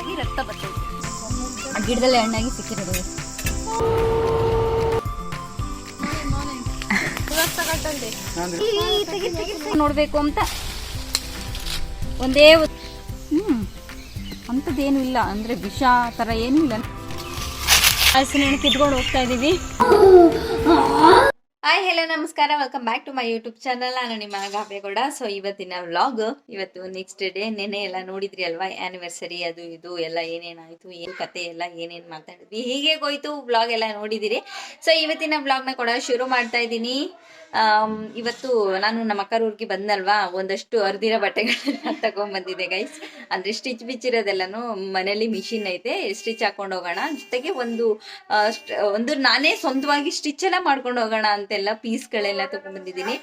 ಹಣ್ಣಾಗಿ ರಕ್ತ ಬರ್ತೈತೆ. ಗಿಡದಲ್ಲಿ ಹಣ್ಣಾಗಿ ಸಿಕ್ಕಿರೋದು. ನೋಡ್ಬೇಕು ಅಂತ ಒಂದೇ ಅಂಥದ್ದೇನು ಇಲ್ಲ, ಅಂದ್ರೆ ವಿಷ ತರ ಏನೂ ಇಲ್ಲ. ಹಸಿನ ಕಿತ್ಕೊಂಡು ಹೋಗ್ತಾ ಇದೀವಿ. ಹಾಯ್ ಹೆಲೋ ನಮಸ್ಕಾರ, welcome back to my YouTube channel. ನಾನು ನಿಮ್ಮ ಗಾಬ್ರೇಗೌಡ. ಸೊ ಇವತ್ತಿನ ವ್ಲಾಗ್, ಇವತ್ತು ನೆಕ್ಸ್ಟ್ ಡೇ. ನೆನೆ ಎಲ್ಲ ನೋಡಿದ್ರಿ ಅಲ್ವಾ, ಆ್ಯನಿವರ್ಸರಿ ಅದು ಇದು ಎಲ್ಲ ಏನೇನಾಯಿತು, ಏನು ಕತೆ ಎಲ್ಲ ಏನೇನು ಮಾತಾಡಿದ್ವಿ, ಹೀಗೆ ಹೋಯ್ತು ವ್ಲಾಗ್ ಎಲ್ಲ ನೋಡಿದಿರಿ. ಸೊ ಇವತ್ತಿನ ವ್ಲಾಗ್ನ ಕೂಡ ಶುರು ಮಾಡ್ತಾ ಇದ್ದೀನಿ. ಇವತ್ತು ನಾನು ನಮ್ಮ ಅಕ್ಕರ ಊರಿಗೆ ಬಂದಲ್ವಾ, ಒಂದಷ್ಟು ಅರ್ದಿರೋ ಬಟ್ಟೆಗಳನ್ನ ತಗೊಂಡ್ಬಂದಿದ್ದೆ ಗೈಸ್. ಅಂದರೆ ಸ್ಟಿಚ್ ಬಿಚ್ಚಿರೋದೆಲ್ಲನೂ ಮನೇಲಿ ಮಿಷಿನ್ ಐತೆ, ಸ್ಟಿಚ್ ಹಾಕೊಂಡು ಹೋಗೋಣ, ಜೊತೆಗೆ ಒಂದು ನಾನೇ ಸ್ವಂತವಾಗಿ ಸ್ಟಿಚ್ ಎಲ್ಲ ಮಾಡ್ಕೊಂಡು ಹೋಗೋಣ ಅಂತೆಲ್ಲ ಪೀಸ್ಗಳೆಲ್ಲ ತಗೊಂಡ್ಬಂದಿದ್ದೀನಿ.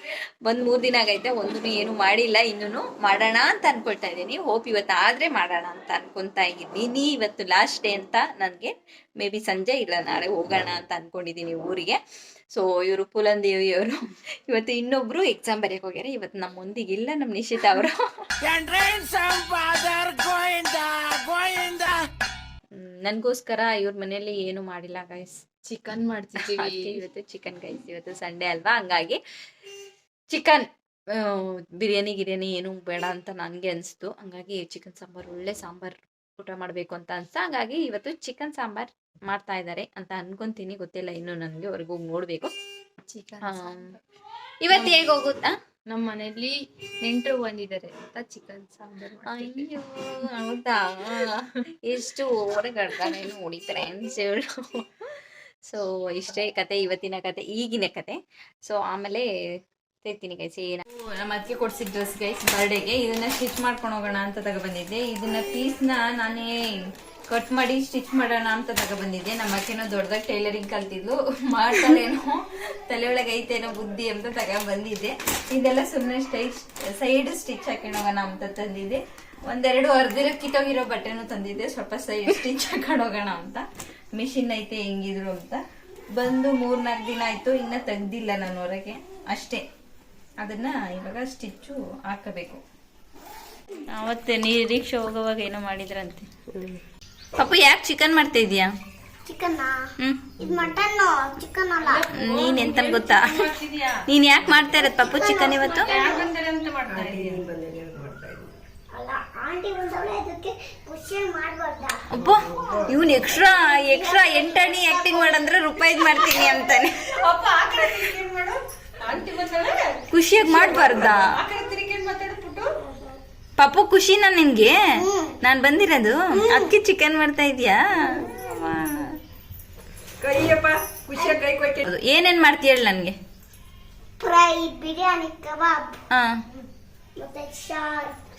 1-3 ದಿನ ಆಗೈತೆ, ಒಂದೂ ಏನು ಮಾಡಿಲ್ಲ, ಇನ್ನೂ ಮಾಡೋಣ ಅಂತ ಅನ್ಕೊಳ್ತಾ ಇದ್ದೀನಿ. ಹೋಪ್ ಇವತ್ತು ಆದರೆ ಮಾಡೋಣ ಅಂತ ಅನ್ಕೊತಾ ಇದ್ದೀನಿ. ಇವತ್ತು ಲಾಸ್ಟ್ ಡೇ ಅಂತ ನನಗೆ, ಮೇ ಬಿ ಸಂಜೆ ಇಲ್ಲ ನಾಳೆ ಹೋಗೋಣ ಅಂತ ಅನ್ಕೊಂಡಿದ್ದೀನಿ ಊರಿಗೆ. ಸೊ ಇವರು ಪುಲಂದೇವಿ ಅವರು ಇವತ್ತು ಇನ್ನೊಬ್ರು ಎಕ್ಸಾಮ್ ಬರೆಯಕ್ಕೆ ಹೋಗ್ಯಾರ. ಇವತ್ತು ನಮ್ಮೊಂದಿಗೆ ಇಲ್ಲ ನಮ್ಮ ನಿಶಿತಾ ಅವರು. ನನಗೋಸ್ಕರ ಇವ್ರ ಮನೇಲಿ ಏನು ಮಾಡಿಲ್ಲ ಗೈಸ್, ಚಿಕನ್ ಮಾಡ್ತಿದ್ದೀವಿ ಇವತ್ತು. ಚಿಕನ್ ಗೈಸ್, ಇವತ್ತು ಸಂಡೇ ಅಲ್ವಾ, ಹಂಗಾಗಿ ಚಿಕನ್ ಬಿರಿಯಾನಿ ಏನು ಬೇಡ ಅಂತ ನನಗೆ ಅನಿಸ್ತು. ಹಂಗಾಗಿ ಚಿಕನ್ ಸಾಂಬಾರು, ಒಳ್ಳೆ ಸಾಂಬಾರು ಊಟ ಮಾಡಬೇಕು ಅಂತ ಅನ್ಸ್ತಾ, ಹಂಗಾಗಿ ಇವತ್ತು ಚಿಕನ್ ಸಾಂಬಾರ್ ಮಾಡ್ತಾ ಇದ್ದಾರೆ ಅಂತ ಅನ್ಕೊಂತೀನಿ. ಗೊತ್ತಿಲ್ಲ ಇನ್ನು ನನಗೆ, ಹೊರಗೆ ಹೋಗಿ ನೋಡ್ಬೇಕು. ಇವತ್ತು ಹೇಗೆ ಹೋಗುತ್ತಾ, ನಮ್ಮ ಮನೇಲಿ ನೆಂಟರು ಬಂದಿದ್ದಾರೆ ಅಂತ ಚಿಕನ್ ಸಾಂಬಾರ್. ಅಯ್ಯೋ ಹೌದಾ, ಎಷ್ಟು ಹೊರಗಡ್ತಾನೆ ನೋಡಿ ಫ್ರೆಂಡ್ಸ್ ಹೇಳು. ಸೊ ಇಷ್ಟೇ ಕತೆ, ಇವತ್ತಿನ ಕತೆ, ಈಗಿನ ಕತೆ. ಸೊ ಆಮೇಲೆ ತೆಗ್ತೀನಿ ಗೈಸ್. ನಮ್ಮ ಅದಕ್ಕೆ ಕೊಡ್ಸಿದ ಡ್ರೆಸ್ ಗೈಸ್ ಬರ್ಡೇಗೆ. ಇದನ್ನ ಸ್ಟಿಚ್ ಮಾಡ್ಕೊಂಡು ಹೋಗೋಣ ಅಂತ ತಗೊಬಂದಿದ್ದೆ. ಇದನ್ನ ಪೀಸ್ನ ನಾನೇ ಕಟ್ ಮಾಡಿ ಸ್ಟಿಚ್ ಮಾಡೋಣ ಅಂತ ತಗೊಬಂದಿದ್ದೆ. ನಮ್ಮ ಅಕ್ಕೇನೋ ದೊಡ್ಡದಾಗಿ ಟೈಲರಿಂಗ್ ಕಲ್ತಿದ್ಲು, ಮಾಡ್ತಾಳೇನೋ, ತಲೆ ಒಳಗೆ ಐತೇನೋ ಬುದ್ಧಿ ಅಂತ ತಗೊಬಂದಿದ್ದೆ. ಇದೆಲ್ಲ ಸುಮ್ಮನೆ ಸೈಡ್ ಸ್ಟಿಚ್ ಹಾಕೊಂಡು ಹೋಗೋಣ ಅಂತ ತಂದಿದ್ದೆ. ಒಂದೆರಡು ಅರ್ಧಿರೋ ಕಿತ್ತೋಗಿರೋ ಬಟ್ಟೆನೂ ತಂದಿದ್ದೆ, ಸ್ವಲ್ಪ ಸೈಡ್ ಸ್ಟಿಚ್ ಹಾಕೊಂಡು ಹೋಗೋಣ ಅಂತ. ಮಿಷಿನ್ ಐತೆ ಹೆಂಗಿದ್ರು ಅಂತ. ಬಂದು 3-4 ದಿನ ಆಯ್ತು, ಇನ್ನ ತೆಗ್ದಿಲ್ಲ ನಾನು ಹೊರಗೆ ಅಷ್ಟೇ. ಅದನ್ನ ಇವಾಗ ಸ್ಟಿಚ್ಚು ಹಾಕಬೇಕು. ಅವತ್ತೆ ನಿರೀಕ್ಷೆ ಹೋಗುವಾಗ ಏನೋ ಮಾಡಿದ್ರಂತೆ. ಪಪ್ಪು ಯಾಕೆ ಚಿಕನ್ ಮಾಡ್ತಾ ಇದೀಯಾ? ನೀನ್ ಎಂತ ಗೊತ್ತಾ, ನೀನ್ ಯಾಕೆ ಮಾಡ್ತಾ ಇರೋದು ಪಪ್ಪು ಚಿಕನ್ ಇವತ್ತು? ಅಬ್ಬ, ಇವನ್ ಎಕ್ಸ್ಟ್ರಾ 8 ಆಕ್ಟಿಂಗ್ ಮಾಡಂದ್ರೆ ರೂಪಾಯಿ ಮಾಡ್ತೀನಿ ಅಂತಾನೆ. ಖುಷಿಯಾಗಿ ಮಾಡ್ಬಾರ್ದಾ ಪಾಪು? ಖುಷಿನಾ ನಿನ್ಗೆ ನಾನ್ ಬಂದಿರೋದು? ಅದಕ್ಕೆ ಚಿಕನ್ ಮಾಡ್ತಾ ಇದೀಯಾ? ಏನೇನ್ ಮಾಡ್ತೀಯ ಹೇಳಿ ನನ್ಗೆ. ಫ್ರೈ, ಬಿರಿಯಾನಿ, ಕಬಾಬ್,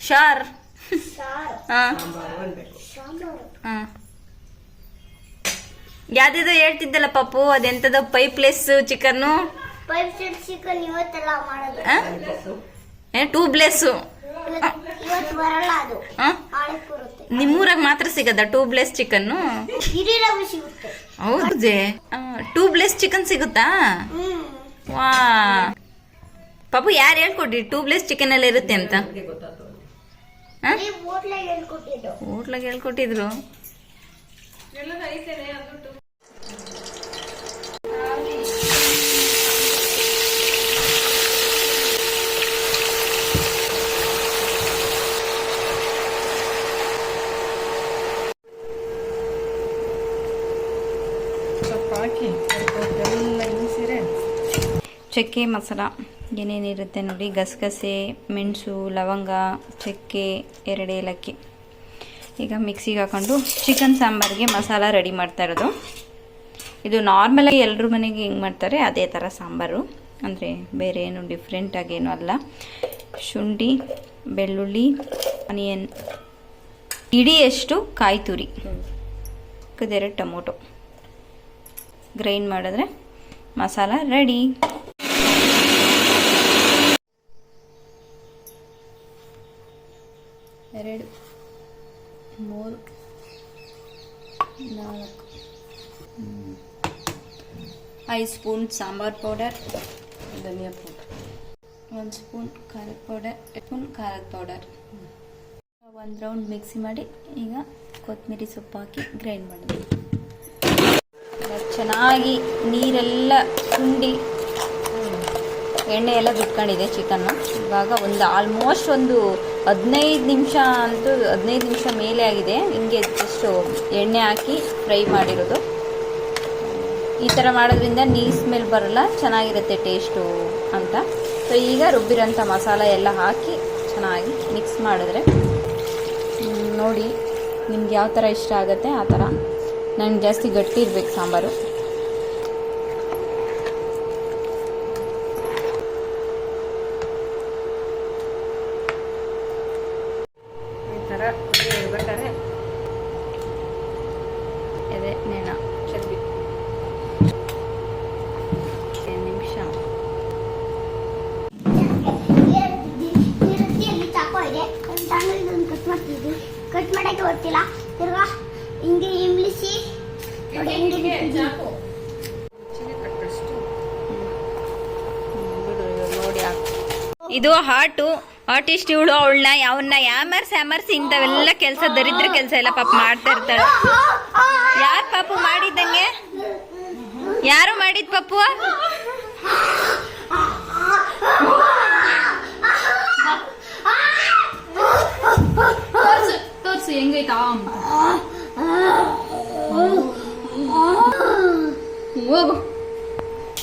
ಶಾರ್, ಯಾವ್ದು ಹೇಳ್ತಿದ್ದಲ್ಲ ಪಪ್ಪು, ಅದೆಂತದ ಪೈಪ್ಲೆಸ್ ಚಿಕನ್. ಟೂಬ್ಲೆಸ್. ನಿಮ್ಮೂರಾಗ ಮಾತ್ರ ಸಿಗದ ಟೂಬ್ಲೆಸ್ ಚಿಕನ್? ಹೌದೇ, ಟೂಬ್ಲೆಸ್ ಚಿಕನ್ ಸಿಗುತ್ತಾ? ವಾ ಪಾಪು, ಯಾರು ಹೇಳ್ಕೊಟ್ರಿ ಟೂಬ್ಲೆಸ್ ಚಿಕನ್ ಎಲ್ಲ ಇರುತ್ತೆ ಅಂತ? ಹೋಟ್ಲಾಗ ಹೇಳ್ಕೊಟ್ಟಿದ್ರು. ಚಕ್ಕೆ ಮಸಾಲ ಏನೇನಿರುತ್ತೆ ನೋಡಿ, ಗಸಗಸೆ, ಮೆಣಸು, ಲವಂಗ, ಚಕ್ಕೆ, 2 ಏಲಕ್ಕಿ. ಈಗ ಮಿಕ್ಸಿಗೆ ಹಾಕೊಂಡು ಚಿಕನ್ ಸಾಂಬಾರಿಗೆ ಮಸಾಲ ರೆಡಿ ಮಾಡ್ತಾ ಇರೋದು. ಇದು ನಾರ್ಮಲಾಗಿ ಎಲ್ಲರ ಮನೆಗೆ ಹೆಂಗೆ ಮಾಡ್ತಾರೆ ಅದೇ ಥರ ಸಾಂಬಾರು, ಅಂದರೆ ಬೇರೆ ಏನು ಡಿಫ್ರೆಂಟಾಗೇನು ಅಲ್ಲ. ಶುಂಠಿ, ಬೆಳ್ಳುಳ್ಳಿ, ಆನಿಯನ್, ಇಡಿಯಷ್ಟು ಕಾಯಿ ತುರಿ, 2 ಟೊಮೊಟೊ ಗ್ರೈಂಡ್ ಮಾಡಿದ್ರೆ masala ready. 2, 3, 4, 5 spoon sambar powder, ಧನಿಯಾ ಪೌಡರ್, 1 ಸ್ಪೂನ್ ಖಾರದ ಪೌಡರ್, 1 ಸ್ಪೂನ್ ಖಾರದ ಪೌಡರ್, ಒಂದು ರೌಂಡ್ ಮಿಕ್ಸಿ ಮಾಡಿ ಈಗ ಕೊತ್ತಂಬರಿ ಸೊಪ್ಪು ಹಾಕಿ ಗ್ರೈಂಡ್ ಮಾಡೋದು. ಚೆನ್ನಾಗಿ ನೀರೆಲ್ಲ ಸುಂಡಿ ಎಣ್ಣೆ ಎಲ್ಲ ಬಿಟ್ಕೊಂಡಿದೆ ಚಿಕನ್ನು. ಇವಾಗ ಆಲ್ಮೋಸ್ಟ್ ಒಂದು 15 ನಿಮಿಷ ಅಂತೂ 15 ನಿಮಿಷ ಮೇಲೆ ಆಗಿದೆ. ಹಿಂಗೆ ಜಸ್ಟ್ ಎಣ್ಣೆ ಹಾಕಿ ಫ್ರೈ ಮಾಡಿರೋದು. ಈ ಥರ ಮಾಡೋದ್ರಿಂದ ನೀರು ಸ್ಮೆಲ್ ಬರಲ್ಲ, ಚೆನ್ನಾಗಿರುತ್ತೆ ಟೇಸ್ಟು ಅಂತ. ಸೊ ಈಗ ರುಬ್ಬಿರೋಂಥ ಮಸಾಲ ಎಲ್ಲ ಹಾಕಿ ಚೆನ್ನಾಗಿ ಮಿಕ್ಸ್ ಮಾಡಿದ್ರೆ ನೋಡಿ ನಿಮ್ಗೆ ಯಾವ ಥರ ಇಷ್ಟ ಆಗುತ್ತೆ ಆ ಥರ. ನನಗೆ ಜಾಸ್ತಿ ಗಟ್ಟಿ ಇರಬೇಕು ಸಾಂಬಾರು. ಈ ಥರ ಇರ್ಬೇಕಾದ್ರೆ ಅದೇ ನೆನ ಚರ್ಬಿ 10 ನಿಮಿಷ. ಚಾಕು ಇದೆ, ಕಟ್ ಮಾಡಕ್ಕೆ ಗೊತ್ತಿಲ್ಲ. ತಿರ್ಗಾ ಹಿಂಗೆ ಇಂಗ್ಲಿಷಿ ಇದು ಆರ್ಟಿಸ್ಟ್ ಇವಳು. ಅವಳನ್ನ ಯಾವನ್ನ ಯಾಮರ್ಸಿ ಇಂಥವೆಲ್ಲ ಕೆಲಸ ದರಿದ್ರ ಕೆಲಸ ಎಲ್ಲ ಪಾಪ ಮಾಡ್ತಾ ಇರ್ತಾಳೆ. ಯಾರು ಪಾಪು ಮಾಡಿದ್ದಂಗೆ? ಯಾರು ಮಾಡಿದ್ ಪಾಪು? ತೋರ್ಸು ಹೆಂಗೈತಾ ಹೋಗು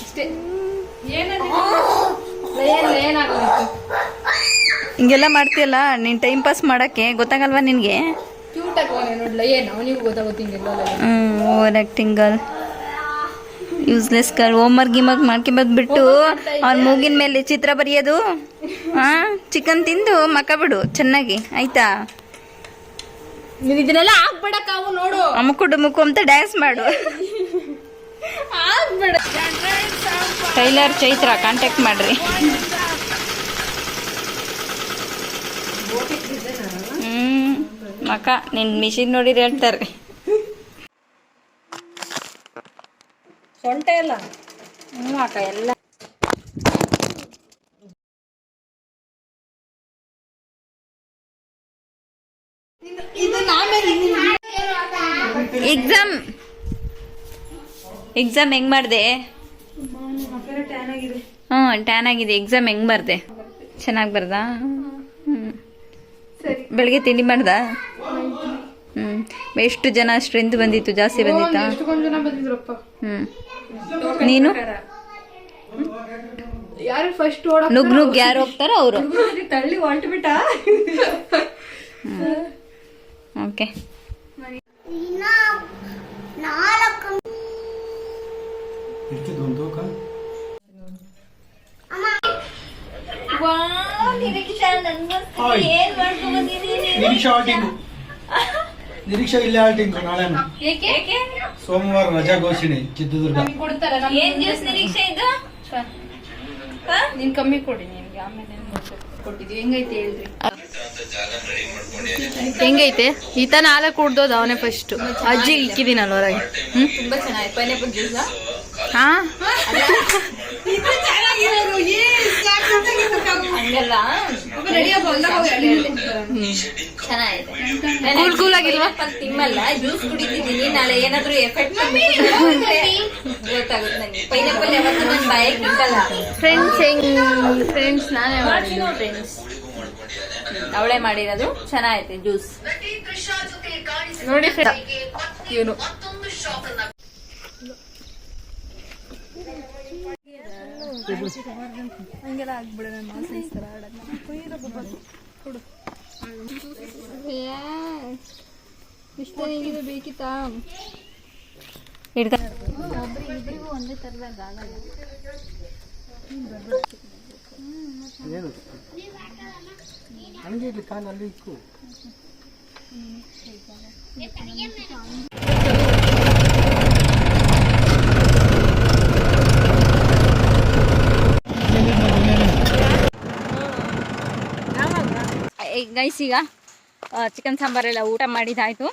ಅಷ್ಟೇ. ಹಿಂಗೆಲ್ಲ ಮಾಡ್ತೀಯಲ್ಲ ನೀನ್ ಟೈಮ್ ಪಾಸ್ ಮಾಡಕ್ಕೆ, ಗೊತ್ತಾಗಲ್ವಾ ನಿನ್ಗೆ? Over acting girl, useless girl. Homework ಗಿಮರ್ಕ್ ಮಾಡ್ಕೊಂಬಂದ್ಬಿಟ್ಟು ಅವ್ನ ಮೂಗಿನ ಮೇಲೆ ಚಿತ್ರ ಬರೆಯೋದು. ಚಿಕನ್ ತಿಂದು ಮಕ್ಕ ಬಿಡು ಚೆನ್ನಾಗಿ, ಆಯ್ತಾ? ಇದನ್ನೆಲ್ಲ ಆಗ್ಬೇಡಕ್ಕಾವು ನೋಡು. ಅಮ್ಮುಕು ಡುಮುಕು ಅಂತ ಡ್ಯಾನ್ಸ್ ಮಾಡು. ಟೈಲರ್ ಚೈತ್ರ ಕಾಂಟ್ಯಾಕ್ಟ್ ಮಾಡ್ರಿ. ಮಕ್ಕ ನಿನ್ ಮಿಷಿನ್ ನೋಡಿರಿ ಹೇಳ್ತಾರೆ. ಸೊಂಟೆ ಎಲ್ಲ ಅಕ್ಕ ಎಲ್ಲ ಎಕ್ಸಾಮ್ ಹೆಂಗ್ ಮಾಡ್ದೆ? ಟ್ಯಾನ್ ಆಗಿದೆ. ಎಕ್ಸಾಮ್ ಹೆಂಗ್ ಬರ್ದೆ? ಚೆನ್ನಾಗಿ ಬರ್ದಾ? ಬೆಳಗ್ಗೆ ತಿಂಡಿ ಮಾಡ್ದ? ಎಷ್ಟು ಜನ ಸ್ಟ್ರೆಂತ್ ಬಂದಿತ್ತು? ಜಾಸ್ತಿ ಬಂದಿತ್ತಾ? ನೀನು ಯಾರು ಫಸ್ಟ್ ನುಗ್ ಯಾರು ಹೋಗ್ತಾರೋ ಅವರು ತಳ್ಳಿ ಹೊಲ್ಟ್ಬಿಟ್ಟ. ಓಕೆ. ನಿರೀಕ್ಷಾ ಇಲ್ಲೇ ಆಲ್ಟಿಂಗ್ ನಾಳೆ ಸೋಮವಾರ ರಜಾ ಘೋಷಣೆ ಚಿತ್ರದುರ್ಗ. ನೀನ್ ಕಮ್ಮಿ ಕೊಡಿ, ನಿನ್ಗೆ ಆಮೇಲೆ ಕೊಟ್ಟಿದ್ವಿ. ಹೆಂಗೈತೆ ಹೇಳ್ರಿ? ಹೆಂಗೈತೆ? ಈತ ನಾಳೆ ಕುಡ್ದೋದು ಅವನೇ ಫಸ್ಟ್. ಅಜ್ಜಿಗೆ ಇಕ್ಕಿದೀನಲ್ವ ಹೊರಗೆ. ತುಂಬಾ ಚೆನ್ನಾಗಿ ಪೈನಾಪಲ್ ಜ್ಯೂಸ್. ಹಾ ಹಂಗಲ್ಲ ಕೂಲ್ ಕೂಲ್ ಆಗಿಲ್ವಾ? ತಿಮ್ಮಲ್ಲ, ಜ್ಯೂಸ್ ಕುಡಿತಿದ್ದೀನಿ. ನಾಳೆ ಏನಾದ್ರು ಎಫೆಕ್ಟ್ ಗೊತ್ತಾಗುತ್ತೆ ನಂಗೆ. ಪೈನಾಪಲ್ ಯಾವತ್ತೂ ನನ್ನ ಬಾಯಿಗೆ ನಿಂತಲ್ಲ. ಫ್ರೆಂಡ್ಸ್ ನಾನೇ ಮಾಡಿದ್ದು. ಫ್ರೆಂಡ್ಸ್ ಅವಳೇ ಮಾಡಿರೋದು. ಚೆನ್ನಾಗೈತೆ ಜ್ಯೂಸ್ ನೋಡಿ. ಇವನು ಹಂಗೆಲ್ಲ ಆಗ್ಬಿಡ. ಇಷ್ಟ ಹೇಗಿದೆ ಬೇಕಿತ್ತಾ? ಇಬ್ಬರಿಗೂ ಒಂದೇ ತರದಾಗ ಆಗಲ್ಲ. ಹಂಗೆ ಕಾಲಲ್ಲಿ ಇಕ್ಕು. ಗೈಸ್ ಈಗ ಚಿಕನ್ ಸಾಂಬಾರೆಲ್ಲ ಊಟ ಮಾಡಿದಾಯ್ತು.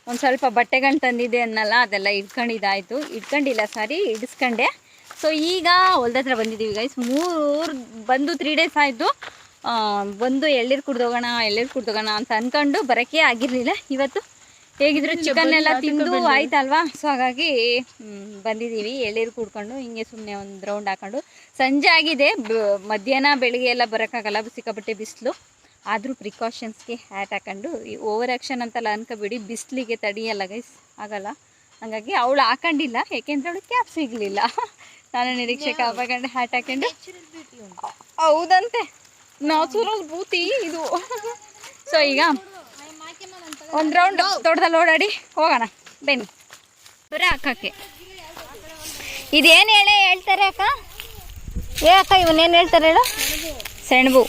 ಒಂದು ಸ್ವಲ್ಪ ಬಟ್ಟೆಗಳು ತಂದಿದ್ದೆ ಅನ್ನಲ್ಲ, ಅದೆಲ್ಲ ಇಟ್ಕೊಂಡಿಲ್ಲ ಸಾರಿ ಇಡಿಸ್ಕೊಂಡೆ. ಸೊ ಈಗ ಹೊಲ್ದ ಹತ್ರ ಬಂದಿದ್ದೀವಿ ಗೈಸ್. ಬಂದು 3 ಡೇಸ್ ಆಯಿತು. ಬಂದು ಎಳ್ನೀರು ಕುಡ್ದೋಗೋಣ ಅಂತ ಅನ್ಕೊಂಡು ಬರೋಕ್ಕೆ ಆಗಿರಲಿಲ್ಲ. ಇವತ್ತು ಹೇಗಿದ್ರು ಚಿಕನ್ ಎಲ್ಲ ತಿಂದು ಆಯ್ತಲ್ವಾ, ಸೊ ಹಾಗಾಗಿ ಬಂದಿದ್ದೀವಿ. ಎಳ್ನೀರು ಕುಡ್ಕೊಂಡು ಹಿಂಗೆ ಸುಮ್ಮನೆ ಒಂದು ರೌಂಡ್ ಹಾಕೊಂಡು. ಸಂಜೆ ಆಗಿದೆ, ಮಧ್ಯಾಹ್ನ ಬೆಳಿಗ್ಗೆ ಎಲ್ಲ ಬರೋಕ್ಕಾಗಲ್ಲ, ಸಿಕ್ಕಾಪಟ್ಟೆ ಬಿಸಿಲು. ಆದರೂ ಪ್ರಿಕಾಷನ್ಸ್ಗೆ ಹ್ಯಾಟ್ ಹಾಕೊಂಡು, ಓವರ್ ಆ್ಯಕ್ಷನ್ ಅಂತೆಲ್ಲ ಅನ್ಕೋಬೇಡಿ, ಬಿಸಿಲಿಗೆ ತಡಿಯಲ್ಲ ಗೈಸ್, ಆಗಲ್ಲ. ಹಾಗಾಗಿ ಅವಳು ಹಾಕೊಂಡಿಲ್ಲ, ಯಾಕೆಂದ್ರೆ ಅವಳು ಕ್ಯಾಪ್ ಸಿಗಲಿಲ್ಲ. ನಾನು ನಿರೀಕ್ಷೆ ಕ್ಯಾಪ್ ಹಾಕೊಂಡು ಹ್ಯಾಟ್ ಹಾಕೊಂಡು, ಹೌದಂತೆ ನ್ಯಾಚುರಲ್ ಬ್ಯೂಟಿ ಇದು. ಸೊ ಈಗ ಒಂದು ರೌಂಡ್ ತೋಟದಲ್ಲಿ ಓಡಾಡಿ ಹೋಗೋಣ ಬನ್ನಿ. ಬರೀ ಅಕ್ಕಕ್ಕೆ ಇದೇನು ಹೇಳ್ತಾರೆ ಅಕ್ಕ? ಅಕ್ಕ ಇವನ್ನೇನು ಹೇಳ್ತಾರೆ ಹೇಳು? ಸೆಣಬು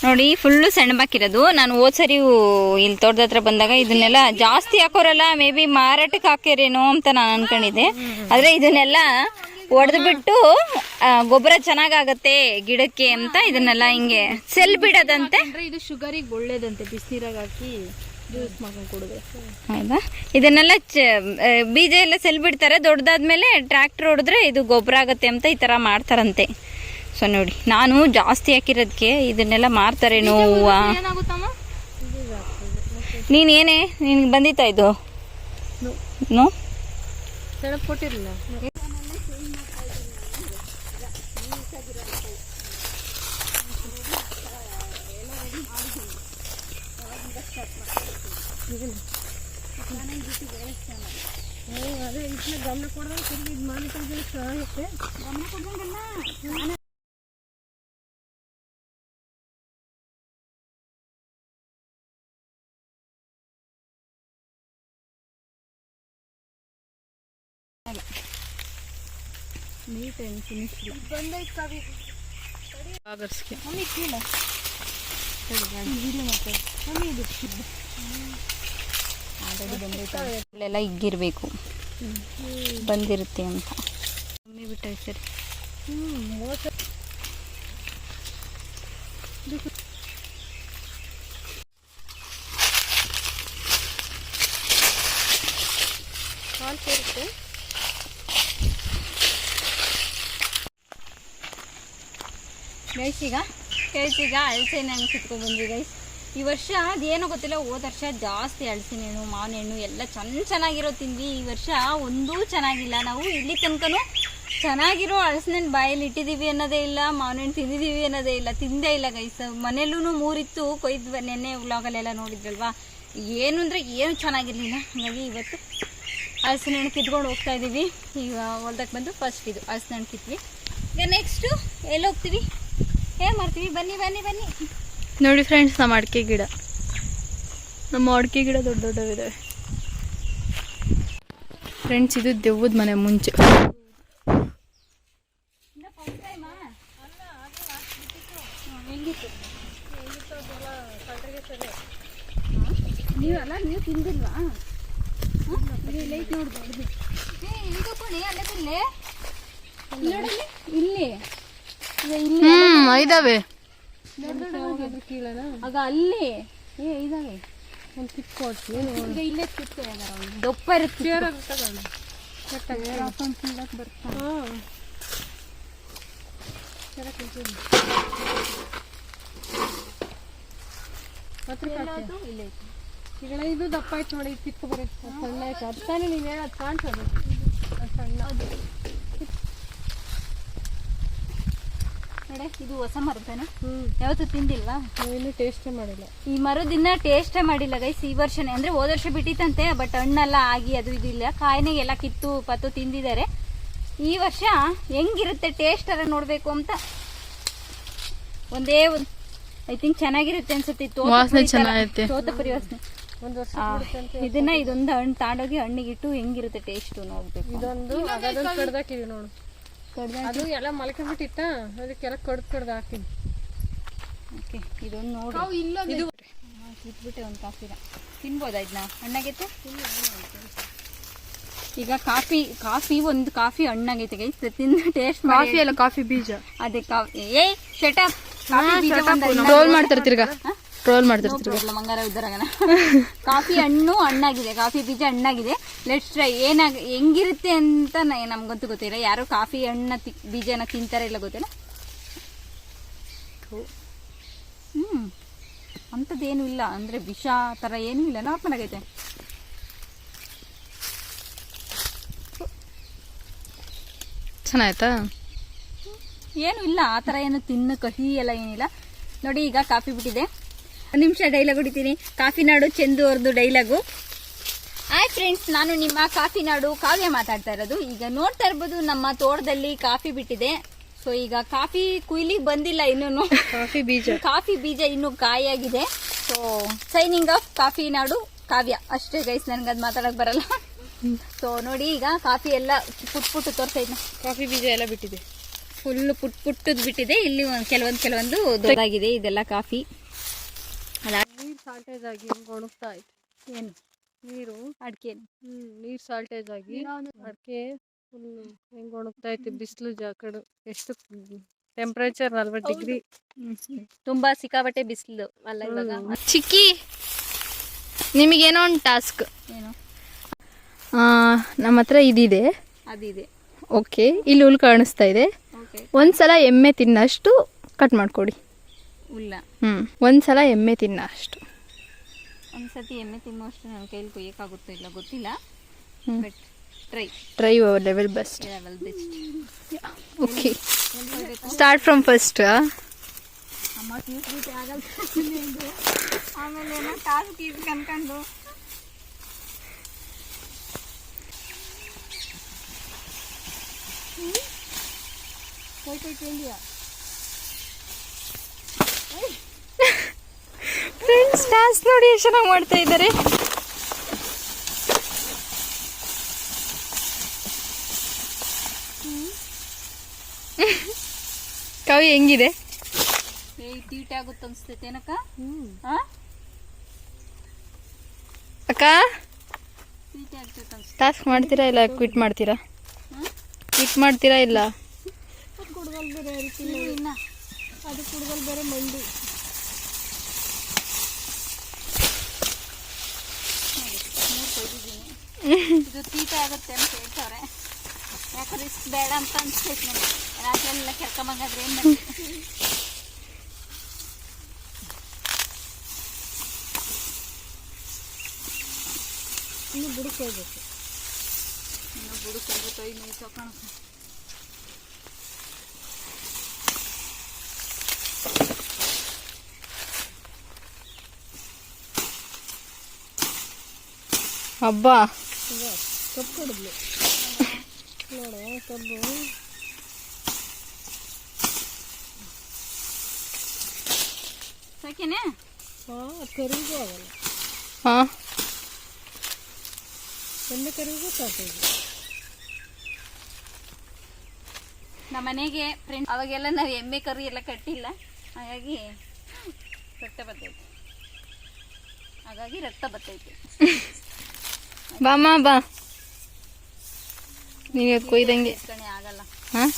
ನೋಡಿ, ಫುಲ್ಲು ಸೆಣಬಾಕಿರೋದು. ನಾನು ಹೋದ್ಸರಿ ಇಲ್ಲಿ ತೋಟದ ಹತ್ರ ಬಂದಾಗ ಇದನ್ನೆಲ್ಲ ಜಾಸ್ತಿ ಹಾಕೋರಲ್ಲ, ಮೇ ಬಿ ಮಾರಾಟಕ್ಕೆ ಹಾಕ್ಯಾರೇನೋ ಅಂತ ನಾನು ಅನ್ಕೊಂಡಿದ್ದೆ. ಆದರೆ ಇದನ್ನೆಲ್ಲ ಹೊಡೆದ್ಬಿಟ್ಟು ಗೊಬ್ಬರ ಚೆನ್ನಾಗಾಗತ್ತೆ ಗಿಡಕ್ಕೆ ಅಂತ ಇದನ್ನೆಲ್ಲ ಹಿಂಗೆ ಸೆಲ್ ಬಿಡೋದಂತೆ. ಇದು ಶುಗರಿಗೆ ಒಳ್ಳೇದಂತೆ, ಬಿಸಿನೀರಾಗ ಹಾಕಿ ಜ್ಯೂಸ್ ಮಾಡ್ಕೊಂಡು ಕುಡಿದ್ರೆ. ಹೌದಾ? ಇದನ್ನೆಲ್ಲ ಬೀಜ ಎಲ್ಲ ಸೆಲ್ ಬಿಡ್ತಾರೆ, ದೊಡ್ಡದಾದ್ಮೇಲೆ ಟ್ರ್ಯಾಕ್ಟರ್ ಹೊಡೆದ್ರೆ ಇದು ಗೊಬ್ಬರ ಆಗತ್ತೆ ಅಂತ ಈ ಥರ ಮಾಡ್ತಾರಂತೆ. ಸೊ ನೋಡಿ, ನಾನು ಜಾಸ್ತಿ ಹಾಕಿರೋದಕ್ಕೆ ಇದನ್ನೆಲ್ಲ ಮಾರ್ತಾರೇನೋ ಹೂವು. ನೀನೇನೇ ನಿನ್ಗೆ ಬಂದಿತ್ತಾ ಇದು? ನೋ ಕೊಟ್ಟಿರಲಿಲ್ಲ. ಗಮನ ಕೊಡೋದು ಇದು ಮಾಡಿದ್ರೆ ಚೆನ್ನಾಗಿರುತ್ತೆ. ಗಮನ ಕೊಡೋಂಗಿಲ್ಲ. ನೀಟ್ ಆ್ಯಂಡ್ ಫಿನಿಶ್ ಬಂದೈತೆ ಕಾವಿ ಆಗರ್ಸ್ಗೆ ಮಮ್ಮಿ ಕೀಳ ವಿಡಿಯೋ ಮಾಡ್ತಾರೆ ಮಮ್ಮಿ ಇದು ಆಲ್ರೆಡಿ ಬಂದೈತೆ. ಎಲ್ಲ ಹಿಗ್ಗಿರಬೇಕು, ಬಂದಿರುತ್ತೆ ಅಂತ ಮಮ್ಮಿ ಬಿಟ್ಟ ಸರಿ. ಹಾಲು ಸೇರುತ್ತೆ. ಗೈಸ್ ಈಗ ಹಲಸಿನ ಹಣ್ಣು ಕಿತ್ಕೊಂಡು ಬಂದ್ವಿ ಗೈಸ್. ಈ ವರ್ಷ ಅದೇನೋ ಗೊತ್ತಿಲ್ಲ, ಹೋದ ವರ್ಷ ಜಾಸ್ತಿ ಹಲಸಿನ ಹಣ್ಣು ಮಾವಿನ ಹಣ್ಣು ಎಲ್ಲ ಚೆನ್ನಾಗಿರೋ ತಿಂದ್ವಿ. ಈ ವರ್ಷ ಒಂದೂ ಚೆನ್ನಾಗಿಲ್ಲ. ನಾವು ಇಲ್ಲಿ ತನಕನೂ ಚೆನ್ನಾಗಿರೋ ಹಲಸಿನ ಹಣ್ಣು ಬಾಯಲ್ಲಿ ಇಟ್ಟಿದ್ದೀವಿ ಅನ್ನೋದೇ ಇಲ್ಲ, ಮಾವಿನ ಹಣ್ಣು ತಿಂದಿದ್ದೀವಿ ಅನ್ನೋದೇ ಇಲ್ಲ, ತಿಂದೇ ಇಲ್ಲ ಗೈಸ್. ಮನೇಲೂ 3 ಇತ್ತು, ಕೊಯ್ದು ನೆನ್ನೆ ವ್ಲಾಗಲ್ಲೆಲ್ಲ ನೋಡಿದ್ರಲ್ವಾ, ಏನು ಅಂದರೆ ಏನು ಚೆನ್ನಾಗಿರಲಿಲ್ಲ. ಹಾಗಾಗಿ ಇವತ್ತು ಹಲಸಿನ ಹಣ್ಣು ಕಿತ್ಕೊಂಡು ಹೋಗ್ತಾ ಇದ್ದೀವಿ. ಈಗ ಹೊಲ್ದಕ್ಕೆ ಬಂದು ಫಸ್ಟ್ ಇದು ಹಲಸಿನ ಹಣ್ಣು ಕಿತ್ವಿ. ಈಗ ನೆಕ್ಸ್ಟು ಎಲ್ಲಿ ಹೋಗ್ತೀವಿ, ಏನು ಮಾಡ್ತೀವಿ? ಬನ್ನಿ ಬನ್ನಿ ಬನ್ನಿ ನೋಡಿ ಫ್ರೆಂಡ್ಸ್, ನಮ್ಮ ಅಡಿಕೆ ಗಿಡ, ನಮ್ಮ ಅಡಿಕೆ ಗಿಡ ದೊಡ್ಡ ದೊಡ್ಡವಿದ್ದಾವೆ ಫ್ರೆಂಡ್ಸ್. ಇದು ದೆವ್ವದ ಮನೆ ಮುಂಚೆ. ನೀವು ತಿಂದಿಲ್ವಾ? ನೋಡ್ಬೋದು ಇಲ್ಲಿ ಇದಾವೆ ಆಗ ಅಲ್ಲಿ ಇದಾವೆ. ಒಂದು ಕಿತ್ಕೊಡ್ಸಿ ಇಲ್ಲೇ ಕಿತ್ತು ದಪ್ಪ ಇರುತ್ತೆ. ಈಗ ಇದು ದಪ್ಪ ಆಯ್ತು ನೋಡಿ, ಕಿತ್ತು ಬರುತ್ತೆ. ಸಣ್ಣ ಆಯ್ತು, ಅದು ತಾನೇ ನೀನು ಹೇಳೋದು ಕಾಣ್ಸೋದು ಸಣ್ಣ. ನೋಡೆ, ಇದು ಹೊಸ ಮರದಾನೆ, ಯಾವತ್ತೂ ತಿಂದಿಲ್ವಾ? ಇನ್ನೂ ಟೇಸ್ಟೇ ಮಾಡಿಲ್ಲ. ಈ ಮರದಿನ್ನ ಟೇಸ್ಟೇ ಮಾಡಿಲ್ಲ ಗೈಸ್ ಈ ವರ್ಷನೇ. ಅಂದ್ರೆ ಹೋದ ವರ್ಷ ಬಿಟ್ಟಿತ್ತಂತೆ, ಬಟ್ ಹಣ್ಣೆಲ್ಲ ಆಗಿ ಅದು ಇದು ಇಲ್ಲ, ಕಾಯಿನೆಗೆಲ್ಲ ಕಿತ್ತು ಪತ್ತು ತಿಂದಿದ್ದಾರೆ. ಈ ವರ್ಷ ಹೆಂಗಿರುತ್ತೆ ಟೇಸ್ಟ್ ಎಲ್ಲ ನೋಡ್ಬೇಕು ಅಂತ ಒಂದೇ ಒಂದು ಐ ಥಿಂಕ್ ಚೆನ್ನಾಗಿರುತ್ತೆ ಅನ್ಸುತ್ತೆ. ತೋತಪುರಿ ವಾಸನೆ. ಇದನ್ನ ಇದೊಂದು ಹಣ್ಣು ತಾಂಡೋಗಿ ಹಣ್ಣಿಗಿಟ್ಟು ಹೆಂಗಿರುತ್ತೆ ಟೇಸ್ಟ್ ನೋಡ್ಬೇಕು. ಇದೊಂದು ಕಡ್ದಾಕಿವಿ ನೋಡು, ಅದು ಎಲ್ಲ ಮಲ್ಕೊಂಡ್ಬಿಟ್ಟಿತ್ತ, ಅದಕ್ಕೆಲ್ಲ ಕಡ್ದು ಹಾಕಿದ್ವಿ. ಓಕೆ, ಇದೊಂದು ನೋಡಿ, ಇದು ಇಟ್ಬಿಟ್ಟೆ ಒಂದು ಕಾಫಿನ ತಿನ್ಬೋದಾ? ಇದನ್ನ ಹಣ್ಣಾಗೈತೆ. ಈಗ ಕಾಫಿ ಒಂದು ಕಾಫಿ ಹಣ್ಣಾಗೈತೆ ಗೈಸ್, ತಿಂದು ಟೇಸ್ಟ್ ಕಾಫಿ ಅಲ್ಲ, ಕಾಫಿ ಬೀಜ. ಅದೇ ಕಾಫಿ. ಶಟಪ್ ಟ್ರೋಲ್ ಮಾಡ್ತಾರೆ ತಿರ್ಗಾ, ಟ್ರೋಲ್ ಮಾಡ್ತಾರೆ ತಿರ್ಗಾ ಮಂಗಾರ ಇದ್ದಾರಾಗನ. ಕಾಫಿ ಹಣ್ಣು ಹಣ್ಣಾಗಿದೆ, ಕಾಫಿ ಬೀಜ ಹಣ್ಣಾಗಿದೆ. ಲೆಟ್ಸ್ ಟ್ರೈ ಹೆಂಗಿರುತ್ತೆ ಅಂತ ನಮ್ಗಂತೂ ಗೊತ್ತಿಲ್ಲ. ಯಾರು ಕಾಫಿ ಹಣ್ಣ ಬೀಜನ ತಿಂತಾರೆ ಇಲ್ಲ ಗೊತ್ತಿಲ್ಲ. ಅಂಥದ್ದೇನೂ ಇಲ್ಲ, ಅಂದರೆ ವಿಷ ಆ ಥರ ಏನೂ ಇಲ್ಲ, ನಾರ್ಮಲ್ ಆಗೈತೆ. ಚೆನ್ನಾಯ್ತಾ? ಏನೂ ಇಲ್ಲ ಆ ಥರ, ಏನು ತಿನ್ನು ಕಹಿ ಎಲ್ಲ ಏನಿಲ್ಲ. ನೋಡಿ ಈಗ ಕಾಫಿ ಬಿಟ್ಟಿದೆ. ಒಂದು ನಿಮಿಷ ಡೈಲಾಗ್ ಹೊಡಿತೀನಿ. ಕಾಫಿ ನಾಡು ಚಂದು ಅವ್ರದ್ದು ಡೈಲಾಗು. ಹಾಯ್ ಫ್ರೆಂಡ್ಸ್, ನಾನು ನಿಮ್ಮ ಕಾಫಿ ನಾಡು ಕಾವ್ಯ ಮಾತಾಡ್ತಾ ಇರೋದು. ಈಗ ನೋಡ್ತಾ ಇರ್ಬೋದು ನಮ್ಮ ತೋಟದಲ್ಲಿ ಕಾಫಿ ಬಿಟ್ಟಿದೆ. ಸೊ ಈಗ ಕಾಫಿ ಕುಯ್ಲಿಗೆ ಬಂದಿಲ್ಲ ಇನ್ನೂ. ಕಾಫಿ ಬೀಜ ಇನ್ನೂ ಕಾಯಾಗಿದೆ. ಸೊ ಸೈನಿಂಗ್ ಆಫ್ ಕಾಫಿ ನಾಡು ಕಾವ್ಯ ಅಷ್ಟೇ ಗೈಸ್, ನನ್ಗದು ಮಾತಾಡಕ್ ಬರಲ್ಲ. ಸೊ ನೋಡಿ ಈಗ ಕಾಫಿ ಎಲ್ಲ ಪುಟ್ಟು ತೋರ್ಸೈದ್ನ. ಕಾಫಿ ಬೀಜ ಎಲ್ಲ ಬಿಟ್ಟಿದೆ, ಫುಲ್ ಪುಟ್ಟದ್ ಬಿಟ್ಟಿದೆ. ಇಲ್ಲಿ ಕೆಲವೊಂದು ದೊಡ್ಡದಾಗಿದೆ. ಇದೆಲ್ಲ ಕಾಫಿ ನೀರು ಸಾಲ್ಟೇಜ್ ಆಗಿ ಹೆಂಗ್ ಒಣಗ್ತಾ ಇತ್ತು. ಏನು ನೀರು ಅಡಿಕೆ ನೀರು ಸಾಲ್ಟೇಜ್ ಆಗಿ ಅಡಿಕೆ ಫುಲ್ ಹೆಂಗ್ ಒಣಗ್ತಾ ಇತ್ತು. ಬಿಸಿಲು ಕಡೆ ಎಷ್ಟು ಟೆಂಪರೇಚರ್ 40 ಡಿಗ್ರಿ. ತುಂಬಾ ಸಿಕ್ಕಾಬಟ್ಟೆ ಬಿಸಿಲು ಅಲ್ಲ ಇವಾಗ. ಚಿಕ್ಕಿ, ನಿಮಗೇನೋ ಒಂದು ಟಾಸ್ಕ್. ಏನು? ನಮ್ಮ ಹತ್ರ ಇದಿದೆ. ಅದಿದೆ. ಓಕೆ, ಇಲ್ಲಿ ಹುಲ್ ಕಾಣಿಸ್ತಾ ಇದೆ. ಓಕೆ, ಒಂದ್ಸಲ ಎಮ್ಮೆ ತಿನ್ನಷ್ಟು ಕಟ್ ಮಾಡ್ಕೊಡಿ. ಇಲ್ಲ, ಒಂದ್ಸಲ ಎಮ್ಮೆ ತಿನ್ನಷ್ಟು. ಒಂದ್ಸತಿ ಎಮ್ಮೆ ತಿನ್ನುವಷ್ಟು ನನ್ನ ಕೈಲಿ ಕೊಯ್ಯಕ್ಕಾಗುತ್ತೋ ಇಲ್ಲ ಗೊತ್ತಿಲ್ಲ. But try level best. Best. Okay, start from first. ಅಮ್ಮ ಸ್ವೀಟ್ ಆಗಲ್ಲ. ಆಮೇಲೆ ಏನೋ ಟಾಸ್ಕ್ ಇದು ಕನ್ಕೊಂಡು ಫ್ರೆಂಡ್ಸ್, ಡ್ಯಾನ್ಸ್ ನೋಡಿ ಎಷ್ಟು ಚೆನ್ನಾಗಿ ಮಾಡ್ತಾ ಇದ್ದಾರೆ. ಕವಿ ಹೆಂಗಿದೆ? ತೀಟೆ ಆಗುತ್ತೆ ಅನ್ಸ್ತೈತೆ ಏನಕ್ಕ? ಅಕ್ಕ, ತೀಟೆ ಆಗ್ತೈತೆ ಅನ್ಸ್ತೈತೆ. ಟಾಸ್ಕ್ ಮಾಡ್ತೀರಾ ಇಲ್ಲ ಕ್ವಿಟ್ ಮಾಡ್ತೀರಾ? ಕ್ವಿಟ್ ಮಾಡ್ತೀರಾ ಇಲ್ಲ? ಅದು ಕುಡ್ಗಲ್ ಬೇರೆ ಮಂಡಿ. ಇದು ತೀಟೆ ಆಗುತ್ತೆ ಅಂತ ಹೇಳ್ತಾರೆ. ಯಾಕಂದ್ರೆ ಇಷ್ಟು ಬೇಡ ಅಂತ ಅನ್ಸ್ತೈತೆ ನನಗೆ. ರಾತ್ರಿ ಎಲ್ಲ ಕೆರ್ಕೊಂಬಂಗಾದ್ರೆ ಏನು ಮಾಡ್ತೀವಿ? ಇನ್ನು ಬುಡಕ್ಕೆ ಹೋಗ್ಬೇಕು. ಇನ್ನು ಬುಡಕ್ಕೆ ಹೋಗ್ಬೇಕು. ಇನ್ನು ತಗೊಂಡು ಹಬ್ಬ ಕಬ್ಬು ಕೊಡಿದ್ಲು ನೋಡು. ಕಬ್ಬು ಸಾಕೇನೆ? ಕರಿಗೂ ಆಗಲ್ಲ. ಹಾಂ, ಎಣ್ಣೆ ಕರಿಗೂ ಸಾಕಿದೆ. ನಮ್ಮ ಮನೆಗೆ ಫ್ರೆಂಡ್ಸ್ ಅವಾಗೆಲ್ಲ ನಾವು ಎಮ್ಮೆ ಕರು ಎಲ್ಲ ಕಟ್ಟಿಲ್ಲ, ಹಾಗಾಗಿ ರಕ್ತ ಬರ್ತೈತೆ. ಬಾಮ್ಮ ಬಾ, ನೀನು ಕೊಯ್ದಂಗೆ ಆಗಲ್ಲ. ಹಾಂ,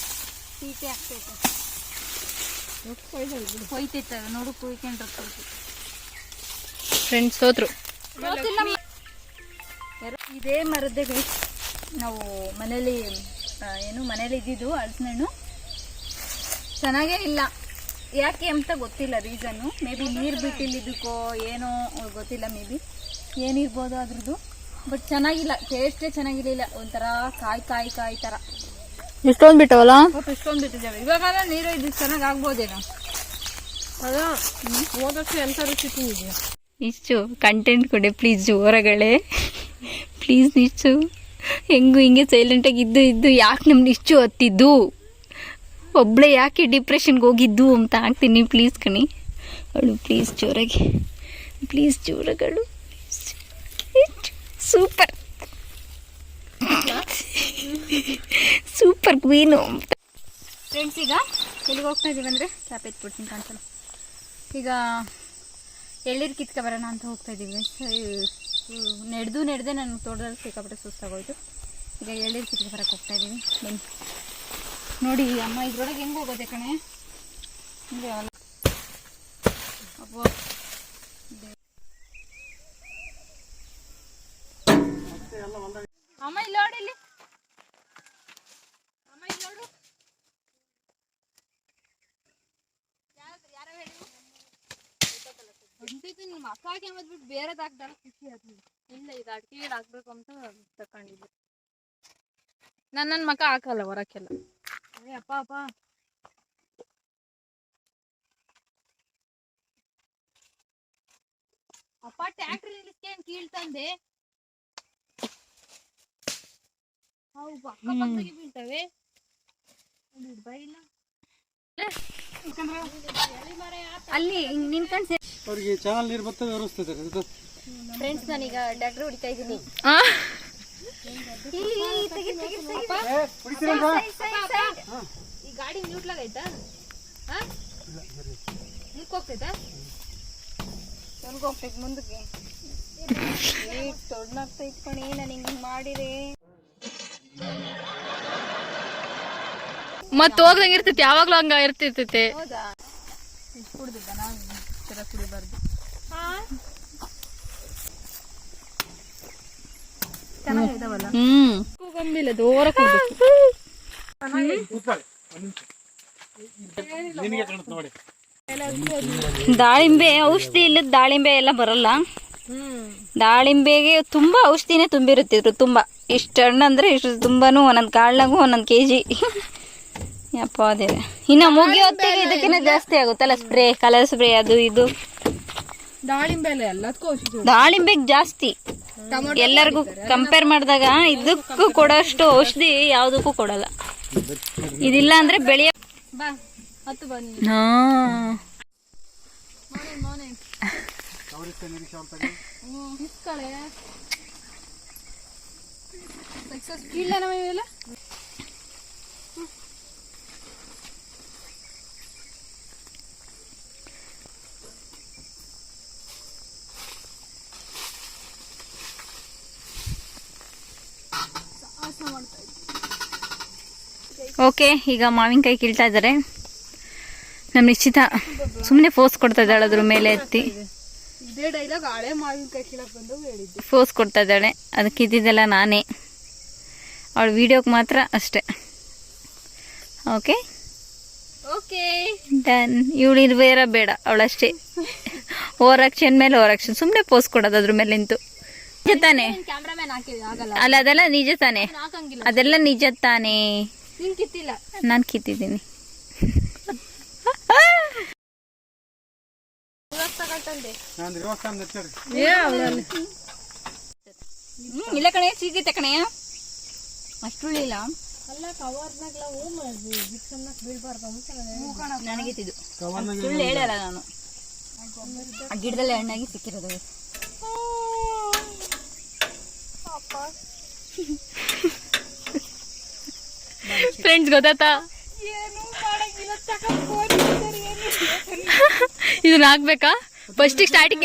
ತೀಟೆ ಆಗ್ತೈತೆ. ಕೊಯ್ತೈತೆ ನೋಡು, ಕೊಯ್ಕೊಂಡು ಫ್ರೆಂಡ್ಸ್ ಸೋತ್ರು. ಇದೇ ಮರದ್ದೇ ನಾವು ಮನೇಲಿ ಮನೇಲಿ ಇದ್ದಿದ್ದು ಹಲಸಿನ ಹಣ್ಣು. ಚೆನ್ನಾಗೇ ಇಲ್ಲ, ಯಾಕೆ ಅಂತ ಗೊತ್ತಿಲ್ಲ ರೀಸನ್ನು. ಮೇ ಬಿ ನೀರು ಬಿಟ್ಟಿಲ್ಲಿದ್ದಕ್ಕೋ ಏನೋ ಗೊತ್ತಿಲ್ಲ, ಮೇ ಬಿ ಏನಿರ್ಬೋದು ಅದ್ರದ್ದು. ಬಟ್ ಚೆನ್ನಾಗಿಲ್ಲ, ಟೇಸ್ಟೇ ಚೆನ್ನಾಗಿರ್ಲಿಲ್ಲ. ಒಂಥರ ಕಾಯಿ ಥರ. ಇಷ್ಟೊಂದು ಬಿಟ್ಟವಲ್ಲ? ಇಷ್ಟೊಂದು ಬಿಟ್ಟಿದ್ದಾವೆ. ಇವಾಗ ನೀರು ಇದು ಚೆನ್ನಾಗಿ ಆಗ್ಬೋದೇನೋ. ಅದ ಹೋದಕ್ಕೆ ಎಂಥ ರುಚಿ ತಿಂದಿದ್ಯಾ? ನಿಚ್ಚು ಕಂಟೆಂಟ್ ಕೊಡೆ ಪ್ಲೀಸ್, ಹೊರಗಡೆ ಪ್ಲೀಸ್. ನಿಚ್ಚು ಹೆಂಗು ಹಿಂಗೆ ಸೈಲೆಂಟಾಗಿ ಇದ್ದು ಯಾಕೆ ನಮ್ಮ ನಿಚ್ಚು ಹತ್ತಿದ್ದು, ಒಬ್ಬಳೇ ಯಾಕೆ ಡಿಪ್ರೆಷನ್ಗೆ ಹೋಗಿದ್ದು ಅಂತ ಆಗ್ತೀನಿ. ಪ್ಲೀಸ್ ಕಣಿ ಅಳು, ಪ್ಲೀಸ್ ಜೋರಾಗಿ, ಪ್ಲೀಸ್ ಜೋರಾಗಳು. Super super queen. ಫ್ರೆಂಡ್ಸ್, ಈಗ ಎಲ್ಲಿಗೆ ಹೋಗ್ತಾ ಇದೀವಿ ಅಂದರೆ ಕ್ಯಾಪ್ ಎತ್ಬಿಡ್ತೀನಿ ಕಾಣಿಸಲ್ಲ. ಈಗ ಎಳ್ಳೀರು ಕಿತ್ಕೊಬರೋಣ ಅಂತ ಹೋಗ್ತಾ ಇದ್ದೀವಿ. ನಡೆದೇ ನನ್ನ ತೋಟದಲ್ಲಿ ಸಿಕ್ಕಾಪಟ್ಟೆ ಸುಸ್ತಾಗೋಯ್ತು. ಈಗ ಎಳ್ಳೀರು ಕಿತ್ಕೊಬರಕ್ಕೆ ಹೋಗ್ತಾ ಇದ್ದೀವಿ. ಬನ್ನಿ ನೋಡಿ. ಅಮ್ಮ ಇದ್ರೊಳಗೆ ಹೆಂಗೆ ಹೋಗೋದೆ ಕಣೆ? ಅಬ್ಬೋ, ಅಮ್ಮ ಇಲ್ಲಿ ನೋಡಿ, ಇಲ್ಲಿ ಅಮ್ಮ ಇಲ್ಲಿ ನೋಡು. ಯಾರೋ ಹೇಳಿ ಅವಾಗ ಮದ್ಬಿಟ್ಟು ಬೇರೆದಾಗ್ದಾರ ಖುಷಿ ಆದ್ವಿ. ಇಲ್ಲ ಇದು ಅಡಿಕೆ ಹಾಕ್ಬೇಕು ಅಂತ ತಕೊಂಡಿದ್ದೆ. ನನ್ನ ಮಕ್ಕ ಹಾಕಲ್ಲ ಹೊರಕ್ಕೆಲ್ಲ. ಅಪ್ಪ ಅಪ್ಪ ಅಪ್ಪ ಟ್ಯಾಕ್ಟ್ರಿ ನಿಲ್ಲಿಸ್ಕೇನ್ ಕೀಳ್ತಂದೆ. ಅವು ಪಕ್ಕ ಪಕ್ಕಗೆ ಬೀಳ್ತವೆ. ಅಲ್ಲಿ ನಿನ್ಕಂಡ್ ಅವ್ರಿಗೆ ಚಾನಲ್ ನೀರು ಬರ್ತದೆ ವ್ಯವಸ್ಥೆ. ಫ್ರೆಂಡ್ಸ್ ನಾನೀಗ ಟ್ಯಾಕ್ಟ್ರಿ ಹೊಡಿತಾ ಇದ್ದೀನಿ. ಈ ಗಾಡಿ ನ್ಯೂಟ್ಲಾಗೈತಾ? ಮುಂದಕ್ಕೆ ಹೋಗ್ತೈತೆ ಮುಂದಕ್ಕೆ ತೊಡ್ನಾಗ್ತೈತ್ ಕಣಿ. ನಾನು ಹಿಂಗ್ ಮಾಡಿದೆ ಮತ್ ಹೋಗ್ದಂಗ ಇರ್ತೈತಿ, ಯಾವಾಗ್ಲೂ ಹಂಗ ಇರ್ತಿರ್ತೈತೆ. ಹೌದಾ? ಕುಡ್ದಿದ್ದ ನಾನು ಚೆನ್ನಾಗಿ ಕುಡಿಬಾರ್ದು. ಚೆನ್ನಾಗಿದಾವಲ್ಲ. ಗಂಬಿಲ್ಲ ದೂರ ಕೂಗ್ಬೇಕು. ನಿನಗೆ ಕಾಣುತ್ತೆ ನೋಡಿ. ದಾಳಿಂಬೆ ಔಷಧಿ ಇಲ್ಲದ ದಾಳಿಂಬೆ ಎಲ್ಲ ಬರಲ್ಲ. ದಾಳಿಂಬೆಗೆ ತುಂಬಾ ಔಷಧಿನೇ ತುಂಬಿರುತ್ತಿದ್ರು. ತುಂಬಾ ಇಷ್ಟು ಹಣ್ಣು ಅಂದ್ರೆ ಇಷ್ಟು ತುಂಬಾನು ಒಂದೊಂದು ಕಾಳ್ನಾಗು ಒಂದೊಂದು ಕೆಜಿ. ಯಪ್ಪ ಅದೇ ಇನ್ನು ಮುಗಿ ಹೊತ್ತಿಗೆ ಇದಕ್ಕಿಂತ ಜಾಸ್ತಿ ಆಗುತ್ತಲ್ಲ ಸ್ಪ್ರೇ, ಕಲರ್ ಸ್ಪ್ರೇ ಅದು ಇದು. ದಾಳಿಂಬೆಗೆ ಜಾಸ್ತಿ ಎಲ್ಲರಿಗೂ ಕಂಪೇರ್ ಮಾಡಿದಾಗ ಇದಕ್ಕೂ ಕೊಡೋಷ್ಟು ಔಷಧಿ ಯಾವುದಕ್ಕೂ ಕೊಡಲ್ಲ. ಇದಿಲ್ಲ ಅಂದ್ರೆ ಬೆಳೆಯ ಓಕೆ. ಈಗ ಮಾವಿನಕಾಯಿ ಕೀಳ್ತಾ ಇದ್ದಾರೆ. ನಮ್ಮ ನಿಶ್ಚಿತ ಸುಮ್ಮನೆ ಫೋರ್ಸ್ ಕೊಡ್ತಾ ಇದ್ದಾಳೆ ಅದ್ರ ಮೇಲೆ ಎತ್ತಿ. ಫೋರ್ಸ್ ಕೊಡ್ತಾ ಇದ್ದಾಳೆ. ಅದಕ್ಕೆ ಇದ್ದಿದ್ದೆಲ್ಲ ನಾನೇ, ಅವಳ ವಿಡಿಯೋಗೆ ಮಾತ್ರ ಅಷ್ಟೆ. Okay okay done. ಇವಳು ಇದು ಬೇರೆ ಬೇಡ, ಅವಳಷ್ಟೇ ಓವರ್ ಆಕ್ಷನ್ ಮೇಲೆ ಓವರ್ ಆಕ್ಷನ್. ಸುಮ್ಮನೆ ಪೋಸ್ ಕೊಡೋದು ಅದ್ರ ಮೇಲೆ ನಿಂತು. ನಿಜ ತಾನೆ? ಅಲ್ಲ ಅದೆಲ್ಲ ನಿಜ ತಾನೆ? ಅದೆಲ್ಲ ನಿಜ ತಾನೆ? ನಾನು ಕಿತ್ತಿದ್ದೀನಿ. ಇಲ್ಲ ಕಣೆ, ಸಿಗೈತೆ ಕಣೆ, ಅಷ್ಟುಳಿಲ್ಲ. ನನಗಿತ್ತಿದ್ದು ಸುಳ್ಳು ಹೇಳಲ್ಲ ನಾನು. ಆ ಗಿಡದಲ್ಲಿ ಹಣ್ಣಾಗಿ ಸಿಕ್ಕಿರೋದು. ಫ್ರೆಂಡ್ಸ್ ಗೊತ್ತಾಯ್ತಾ? ಇದನ್ನ ಹಾಕ್ಬೇಕಾ ಫಸ್ಟ್ ಸ್ಟಾರ್ಟಿಂಗ್?